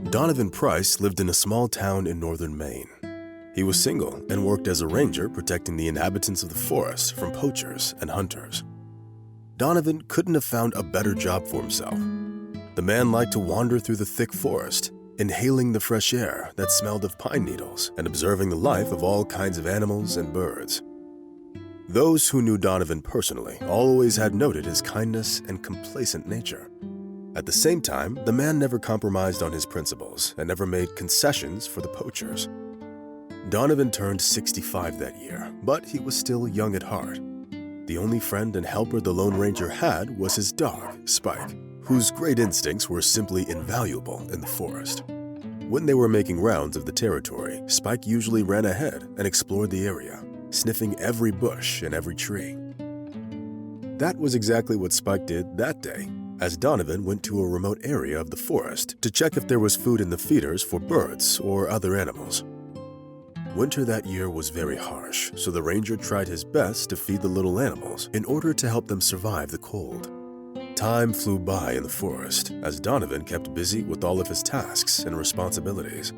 Donovan Price lived in a small town in northern Maine. He was single and worked as a ranger protecting the inhabitants of the forest from poachers and hunters. Donovan couldn't have found a better job for himself. The man liked to wander through the thick forest, inhaling the fresh air that smelled of pine needles and observing the life of all kinds of animals and birds. Those who knew Donovan personally always had noted his kindness and complacent nature. At the same time, the man never compromised on his principles and never made concessions for the poachers. Donovan turned 65 that year, but he was still young at heart. The only friend and helper the Lone Ranger had was his dog, Spike, whose great instincts were simply invaluable in the forest. When they were making rounds of the territory, Spike usually ran ahead and explored the area, sniffing every bush and every tree. That was exactly what Spike did that day, as Donovan went to a remote area of the forest to check if there was food in the feeders for birds or other animals. Winter that year was very harsh, so the ranger tried his best to feed the little animals in order to help them survive the cold. Time flew by in the forest as Donovan kept busy with all of his tasks and responsibilities.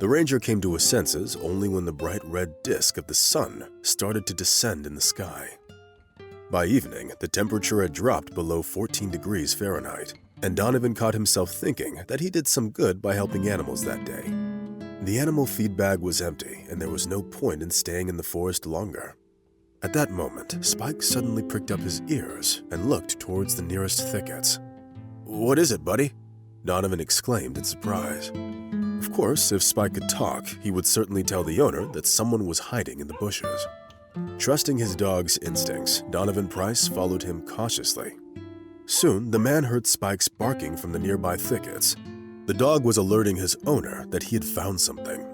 The ranger came to his senses only when the bright red disk of the sun started to descend in the sky. By evening, the temperature had dropped below 14 degrees Fahrenheit, and Donovan caught himself thinking that he did some good by helping animals that day. The animal feed bag was empty, and there was no point in staying in the forest longer. At that moment, Spike suddenly pricked up his ears and looked towards the nearest thickets. "What is it, buddy?" Donovan exclaimed in surprise. Of course, if Spike could talk, he would certainly tell the owner that someone was hiding in the bushes. Trusting his dog's instincts, Donovan Price followed him cautiously. Soon, the man heard Spike's barking from the nearby thickets. The dog was alerting his owner that he had found something.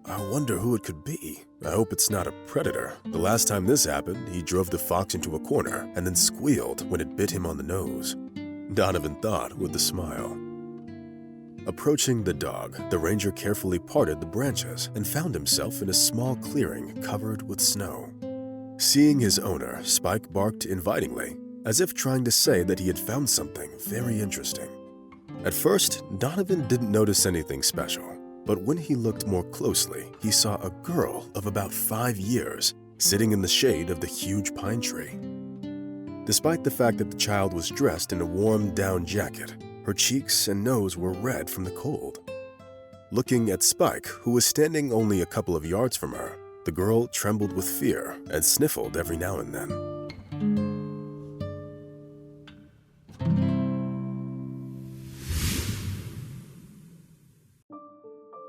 "I wonder who it could be. I hope it's not a predator. The last time this happened, he drove the fox into a corner and then squealed when it bit him on the nose," Donovan thought with a smile. Approaching the dog, the ranger carefully parted the branches and found himself in a small clearing covered with snow. Seeing his owner, Spike barked invitingly, as if trying to say that he had found something very interesting. At first, Donovan didn't notice anything special, but when he looked more closely, he saw a girl of about 5 years sitting in the shade of the huge pine tree. Despite the fact that the child was dressed in a warm down jacket, her cheeks and nose were red from the cold. Looking at Spike, who was standing only a couple of yards from her, the girl trembled with fear and sniffled every now and then.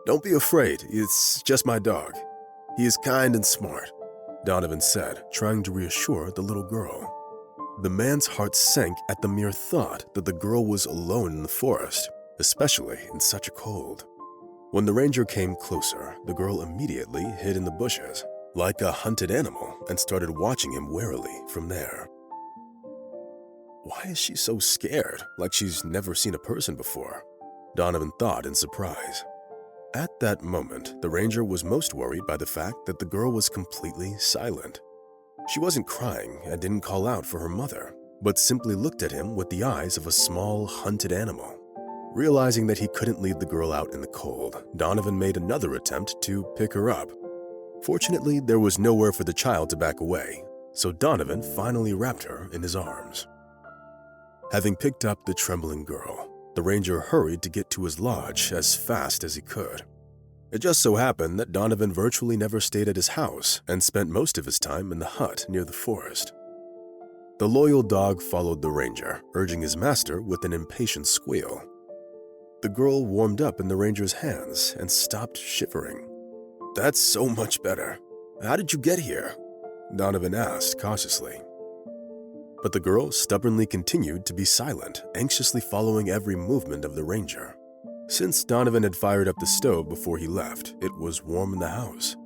"Don't be afraid, it's just my dog. He is kind and smart," Donovan said, trying to reassure the little girl. The man's heart sank at the mere thought that the girl was alone in the forest, especially in such a cold. When the ranger came closer, the girl immediately hid in the bushes, like a hunted animal, and started watching him warily from there. Why is she so scared, like she's never seen a person before? Donovan thought in surprise. At that moment, the ranger was most worried by the fact that the girl was completely silent. She wasn't crying and didn't call out for her mother, but simply looked at him with the eyes of a small, hunted animal. Realizing that he couldn't leave the girl out in the cold, Donovan made another attempt to pick her up. Fortunately, there was nowhere for the child to back away, so Donovan finally wrapped her in his arms. Having picked up the trembling girl, the ranger hurried to get to his lodge as fast as he could. It just so happened that Donovan virtually never stayed at his house and spent most of his time in the hut near the forest. The loyal dog followed the ranger, urging his master with an impatient squeal. The girl warmed up in the ranger's hands and stopped shivering. "That's so much better. How did you get here?" Donovan asked cautiously. But the girl stubbornly continued to be silent, anxiously following every movement of the ranger. Since Donovan had fired up the stove before he left, it was warm in the house.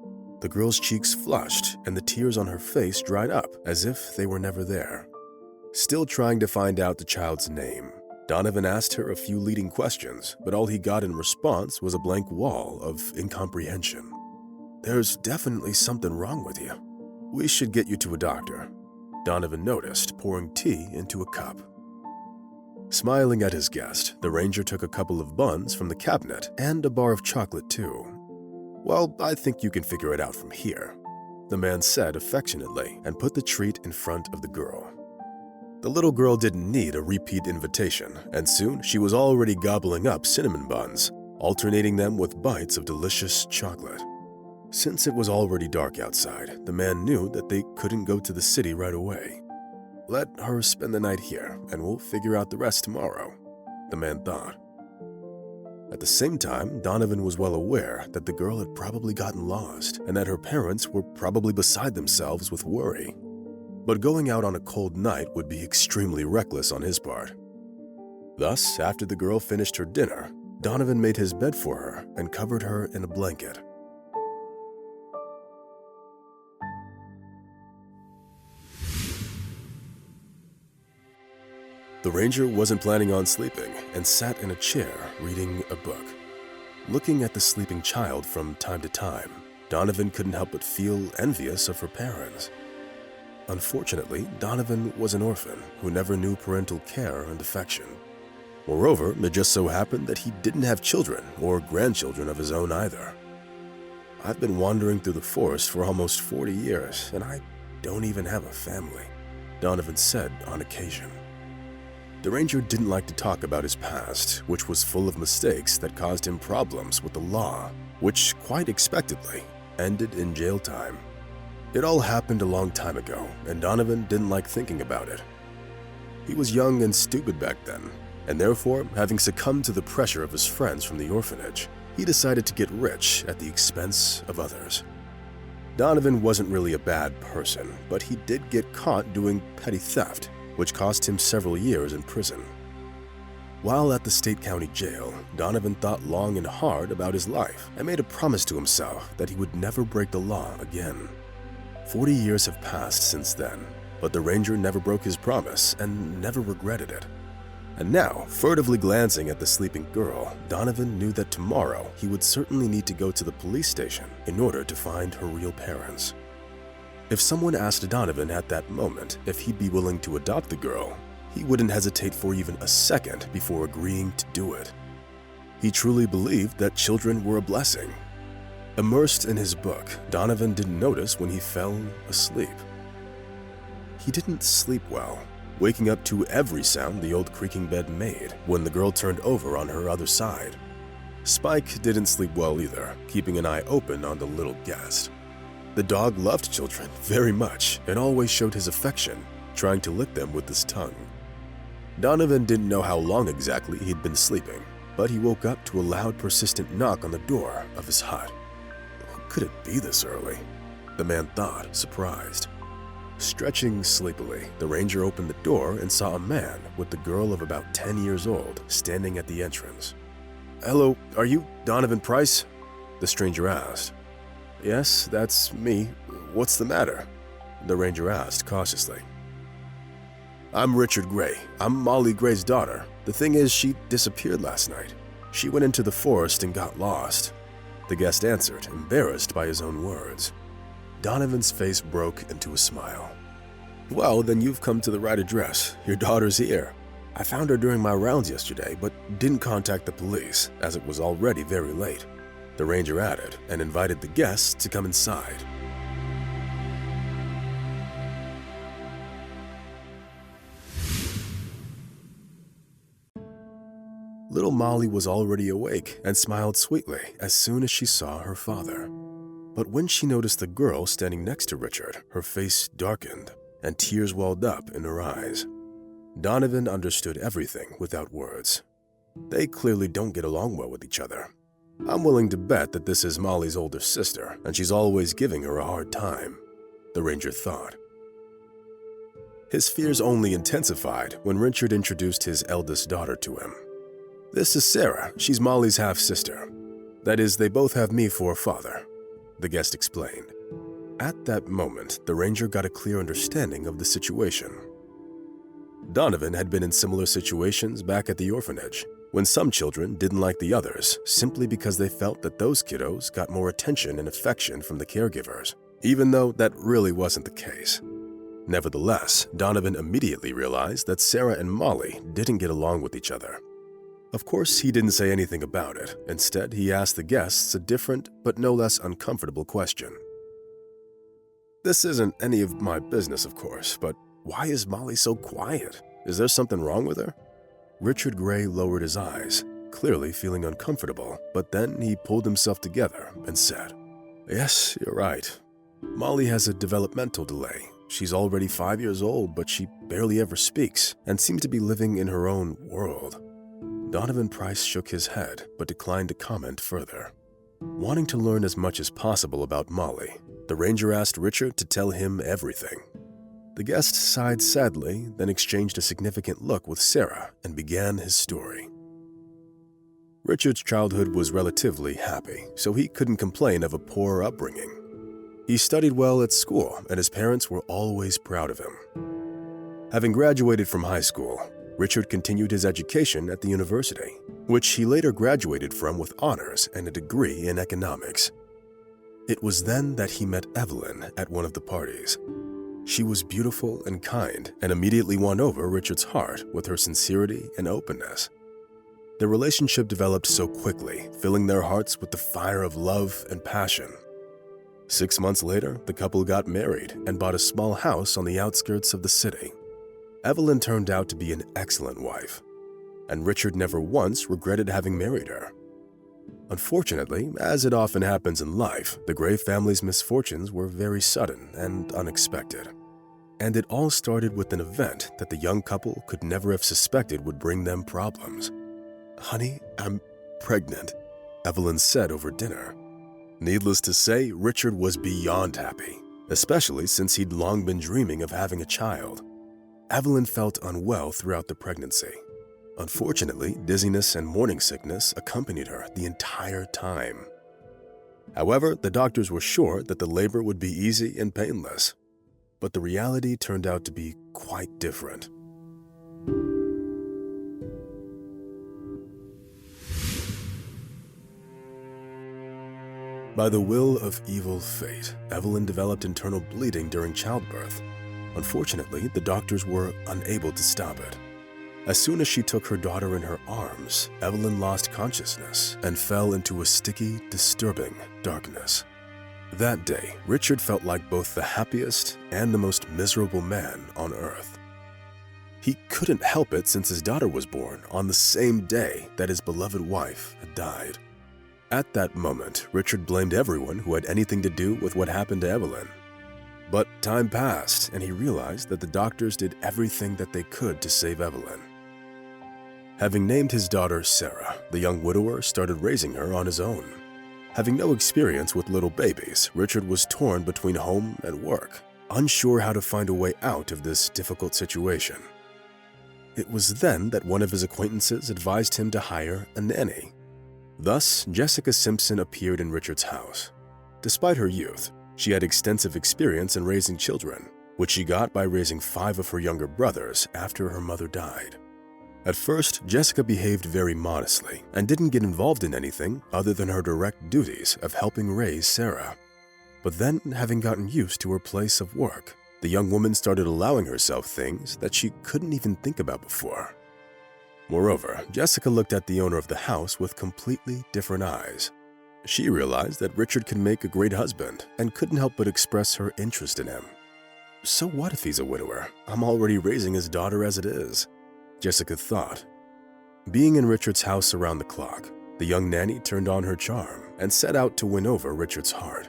The girl's cheeks flushed and the tears on her face dried up as if they were never there. Still trying to find out the child's name, Donovan asked her a few leading questions, but all he got in response was a blank wall of incomprehension. "There's definitely something wrong with you. We should get you to a doctor," Donovan noticed, pouring tea into a cup. Smiling at his guest, the ranger took a couple of buns from the cabinet and a bar of chocolate too. "Well, I think you can figure it out from here," the man said affectionately and put the treat in front of the girl. The little girl didn't need a repeat invitation, and soon she was already gobbling up cinnamon buns, alternating them with bites of delicious chocolate. Since it was already dark outside, the man knew that they couldn't go to the city right away. "Let her spend the night here, and we'll figure out the rest tomorrow," the man thought. At the same time, Donovan was well aware that the girl had probably gotten lost and that her parents were probably beside themselves with worry. But going out on a cold night would be extremely reckless on his part. Thus, after the girl finished her dinner, Donovan made his bed for her and covered her in a blanket. The ranger wasn't planning on sleeping and sat in a chair reading a book. Looking at the sleeping child from time to time, Donovan couldn't help but feel envious of her parents. Unfortunately, Donovan was an orphan who never knew parental care and affection. Moreover, it just so happened that he didn't have children or grandchildren of his own either. "I've been wandering through the forest for almost 40 years, and I don't even have a family," Donovan said on occasion. The ranger didn't like to talk about his past, which was full of mistakes that caused him problems with the law, which, quite expectedly, ended in jail time. It all happened a long time ago, and Donovan didn't like thinking about it. He was young and stupid back then, and therefore, having succumbed to the pressure of his friends from the orphanage, he decided to get rich at the expense of others. Donovan wasn't really a bad person, but he did get caught doing petty theft, which cost him several years in prison. While at the state county jail, Donovan thought long and hard about his life and made a promise to himself that he would never break the law again. 40 years have passed since then, but the ranger never broke his promise and never regretted it. And now, furtively glancing at the sleeping girl, Donovan knew that tomorrow he would certainly need to go to the police station in order to find her real parents. If someone asked Donovan at that moment if he'd be willing to adopt the girl, he wouldn't hesitate for even a second before agreeing to do it. He truly believed that children were a blessing. Immersed in his book, Donovan didn't notice when he fell asleep. He didn't sleep well, waking up to every sound the old creaking bed made when the girl turned over on her other side. Spike didn't sleep well either, keeping an eye open on the little guest. The dog loved children very much and always showed his affection, trying to lick them with his tongue. Donovan didn't know how long exactly he'd been sleeping, but he woke up to a loud, persistent knock on the door of his hut. Who could it be this early? The man thought, surprised. Stretching sleepily, the ranger opened the door and saw a man with the girl of about 10 years old standing at the entrance. "Hello, are you Donovan Price?" the stranger asked. "Yes, that's me. What's the matter?" the ranger asked cautiously. "I'm Richard Gray. I'm Molly Gray's daughter. The thing is, she disappeared last night. She went into the forest and got lost," the guest answered, embarrassed by his own words. Donovan's face broke into a smile. "Well, then you've come to the right address. Your daughter's here. I found her during my rounds yesterday, but didn't contact the police, as it was already very late," the ranger added, and invited the guests to come inside. Little Molly was already awake and smiled sweetly as soon as she saw her father. But when she noticed the girl standing next to Richard, her face darkened and tears welled up in her eyes. Donovan understood everything without words. They clearly don't get along well with each other. "I'm willing to bet that this is Molly's older sister, and she's always giving her a hard time," the ranger thought. His fears only intensified when Richard introduced his eldest daughter to him. "This is Sarah. She's Molly's half-sister. That is, they both have me for a father," the guest explained. At that moment, the ranger got a clear understanding of the situation. Donovan had been in similar situations back at the orphanage, when some children didn't like the others simply because they felt that those kiddos got more attention and affection from the caregivers, even though that really wasn't the case. Nevertheless, Donovan immediately realized that Sarah and Molly didn't get along with each other. Of course, he didn't say anything about it. Instead, he asked the guests a different but no less uncomfortable question. "This isn't any of my business, of course, but why is Molly so quiet? Is there something wrong with her?" Richard Gray lowered his eyes, clearly feeling uncomfortable, but then he pulled himself together and said, "Yes, you're right. Molly has a developmental delay. She's already 5 years old, but she barely ever speaks and seems to be living in her own world." Donovan Price shook his head but declined to comment further. Wanting to learn as much as possible about Molly, the ranger asked Richard to tell him everything. The guest sighed sadly, then exchanged a significant look with Sarah and began his story. Richard's childhood was relatively happy, so he couldn't complain of a poor upbringing. He studied well at school, and his parents were always proud of him. Having graduated from high school, Richard continued his education at the university, which he later graduated from with honors and a degree in economics. It was then that he met Evelyn at one of the parties. She was beautiful and kind and immediately won over Richard's heart with her sincerity and openness. Their relationship developed so quickly, filling their hearts with the fire of love and passion. 6 months later, the couple got married and bought a small house on the outskirts of the city. Evelyn turned out to be an excellent wife, and Richard never once regretted having married her. Unfortunately, as it often happens in life, the Gray family's misfortunes were very sudden and unexpected. And it all started with an event that the young couple could never have suspected would bring them problems. "Honey, I'm pregnant," Evelyn said over dinner. Needless to say, Richard was beyond happy, especially since he'd long been dreaming of having a child. Evelyn felt unwell throughout the pregnancy. Unfortunately, dizziness and morning sickness accompanied her the entire time. However, the doctors were sure that the labor would be easy and painless, but the reality turned out to be quite different. By the will of evil fate, Evelyn developed internal bleeding during childbirth. Unfortunately, the doctors were unable to stop it. As soon as she took her daughter in her arms, Evelyn lost consciousness and fell into a sticky, disturbing darkness. That day, Richard felt like both the happiest and the most miserable man on earth. He couldn't help it since his daughter was born on the same day that his beloved wife had died. At that moment, Richard blamed everyone who had anything to do with what happened to Evelyn. But time passed, and he realized that the doctors did everything that they could to save Evelyn. Having named his daughter Sarah, the young widower started raising her on his own. Having no experience with little babies, Richard was torn between home and work, unsure how to find a way out of this difficult situation. It was then that one of his acquaintances advised him to hire a nanny. Thus, Jessica Simpson appeared in Richard's house. Despite her youth, she had extensive experience in raising children, which she got by raising 5 of her younger brothers after her mother died. At first, Jessica behaved very modestly and didn't get involved in anything other than her direct duties of helping raise Sarah. But then, having gotten used to her place of work, the young woman started allowing herself things that she couldn't even think about before. Moreover, Jessica looked at the owner of the house with completely different eyes. She realized that Richard could make a great husband and couldn't help but express her interest in him. So what if he's a widower? I'm already raising his daughter as it is, Jessica thought. Being in Richard's house around the clock, the young nanny turned on her charm and set out to win over Richard's heart.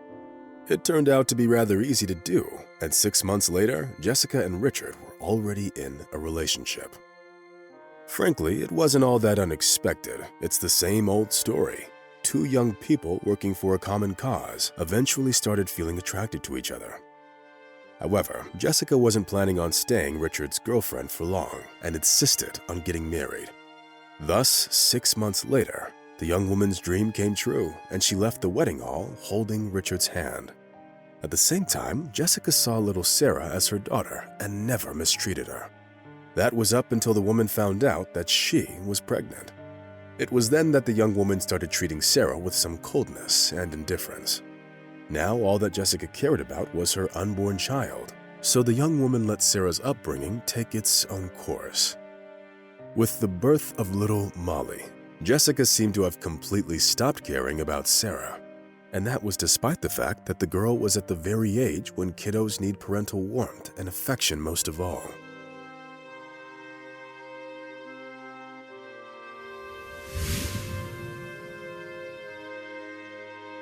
It turned out to be rather easy to do, and 6 months later, Jessica and Richard were already in a relationship. Frankly, it wasn't all that unexpected. It's the same old story. 2 young people working for a common cause eventually started feeling attracted to each other. However, Jessica wasn't planning on staying Richard's girlfriend for long and insisted on getting married. Thus, 6 months later, the young woman's dream came true and she left the wedding hall holding Richard's hand. At the same time, Jessica saw little Sarah as her daughter and never mistreated her. That was up until the woman found out that she was pregnant. It was then that the young woman started treating Sarah with some coldness and indifference. Now all that Jessica cared about was her unborn child, So the young woman let Sarah's upbringing take its own course. With the birth of little Molly, Jessica seemed to have completely stopped caring about Sarah. And that was despite the fact that the girl was at the very age when kiddos need parental warmth and affection most of all.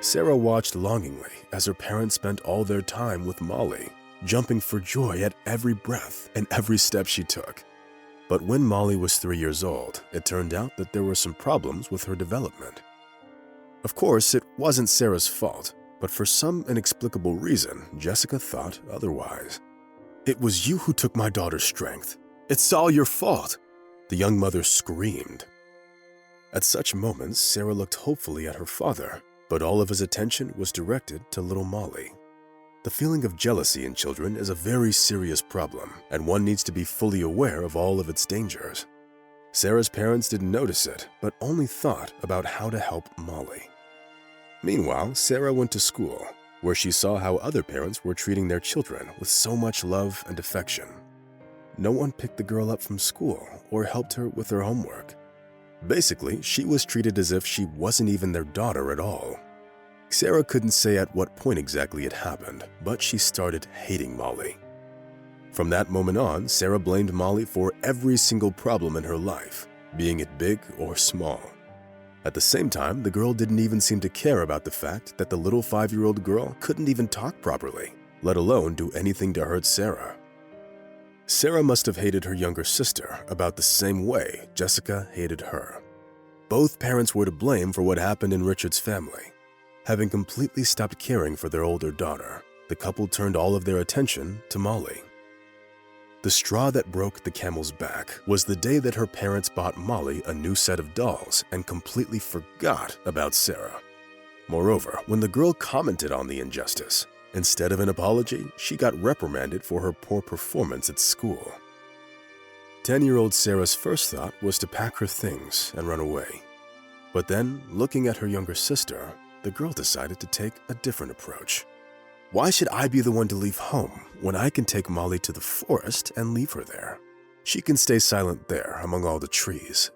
Sarah watched longingly as her parents spent all their time with Molly, jumping for joy at every breath and every step she took. But when Molly was 3 years old, it turned out that there were some problems with her development. Of course, it wasn't Sarah's fault, but for some inexplicable reason, Jessica thought otherwise. "It was you who took my daughter's strength. It's all your fault," the young mother screamed. At such moments, Sarah looked hopefully at her father, but all of his attention was directed to little Molly. The feeling of jealousy in children is a very serious problem, and one needs to be fully aware of all of its dangers. Sarah's parents didn't notice it, but only thought about how to help Molly. Meanwhile, Sarah went to school, where she saw how other parents were treating their children with so much love and affection. No one picked the girl up from school or helped her with her homework. Basically, she was treated as if she wasn't even their daughter at all. Sarah couldn't say at what point exactly it happened, but she started hating Molly. From that moment on, Sarah blamed Molly for every single problem in her life, being it big or small. At the same time, the girl didn't even seem to care about the fact that the little 5-year-old girl couldn't even talk properly, let alone do anything to hurt Sarah. Sarah must have hated her younger sister about the same way Jessica hated her. Both parents were to blame for what happened in Richard's family. Having completely stopped caring for their older daughter, the couple turned all of their attention to Molly. The straw that broke the camel's back was the day that her parents bought Molly a new set of dolls and completely forgot about Sarah. Moreover, when the girl commented on the injustice, instead of an apology, she got reprimanded for her poor performance at school. 10-year-old Sarah's first thought was to pack her things and run away. But then, looking at her younger sister, the girl decided to take a different approach. "Why should I be the one to leave home when I can take Molly to the forest and leave her there? She can stay silent there among all the trees,"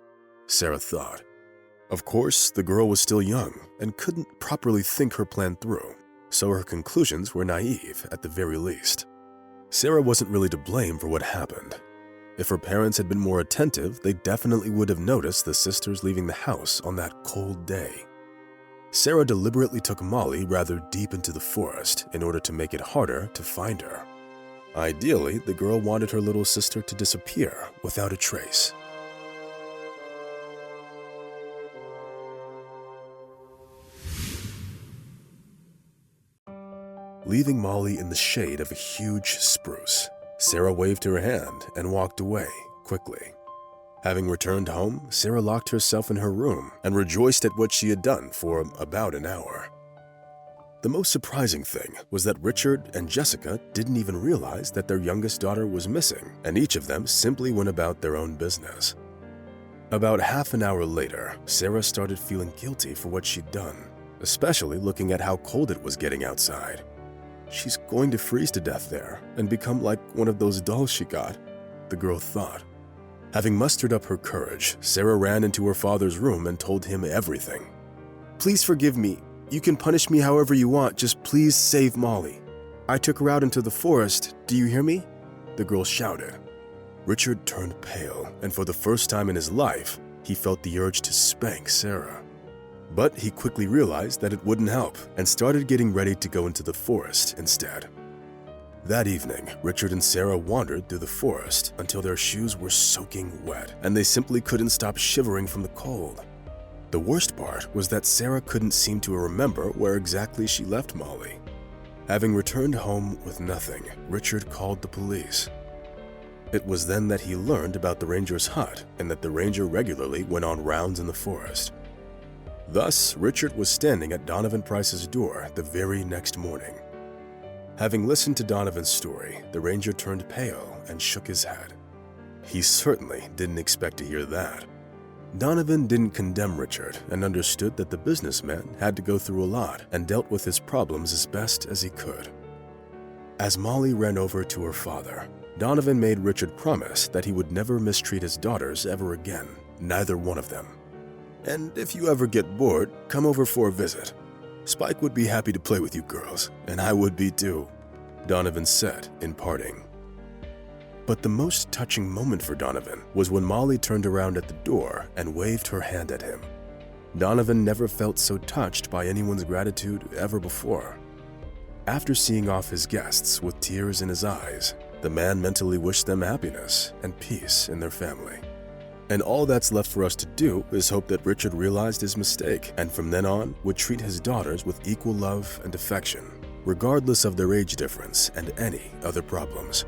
Sarah thought. Of course, the girl was still young and couldn't properly think her plan through, so her conclusions were naive at the very least. Sarah wasn't really to blame for what happened. If her parents had been more attentive, they definitely would have noticed the sisters leaving the house on that cold day. Sarah deliberately took Molly rather deep into the forest in order to make it harder to find her. Ideally, the girl wanted her little sister to disappear without a trace. Leaving Molly in the shade of a huge spruce, Sarah waved her hand and walked away quickly. Having returned home, Sarah locked herself in her room and rejoiced at what she had done for about an hour. The most surprising thing was that Richard and Jessica didn't even realize that their youngest daughter was missing, and each of them simply went about their own business. About half an hour later, Sarah started feeling guilty for what she'd done, especially looking at how cold it was getting outside. She's going to freeze to death there and become like one of those dolls she got, the girl thought. Having mustered up her courage, Sarah ran into her father's room and told him everything. "Please forgive me. You can punish me however you want, just please save Molly. I took her out into the forest, do you hear me?" the girl shouted. Richard turned pale, and for the first time in his life, he felt the urge to spank Sarah. But he quickly realized that it wouldn't help and started getting ready to go into the forest instead. That evening, Richard and Sarah wandered through the forest until their shoes were soaking wet and they simply couldn't stop shivering from the cold. The worst part was that Sarah couldn't seem to remember where exactly she left Molly. Having returned home with nothing, Richard called the police. It was then that he learned about the ranger's hut and that the ranger regularly went on rounds in the forest. Thus, Richard was standing at Donovan Price's door the very next morning. Having listened to Donovan's story, the ranger turned pale and shook his head. He certainly didn't expect to hear that. Donovan didn't condemn Richard and understood that the businessman had to go through a lot and dealt with his problems as best as he could. As Molly ran over to her father, Donovan made Richard promise that he would never mistreat his daughters ever again, neither one of them. "And if you ever get bored, come over for a visit. Spike would be happy to play with you girls, and I would be too," Donovan said in parting. But the most touching moment for Donovan was when Molly turned around at the door and waved her hand at him. Donovan never felt so touched by anyone's gratitude ever before. After seeing off his guests with tears in his eyes, the man mentally wished them happiness and peace in their family. And all that's left for us to do is hope that Richard realized his mistake and from then on would treat his daughters with equal love and affection, regardless of their age difference and any other problems.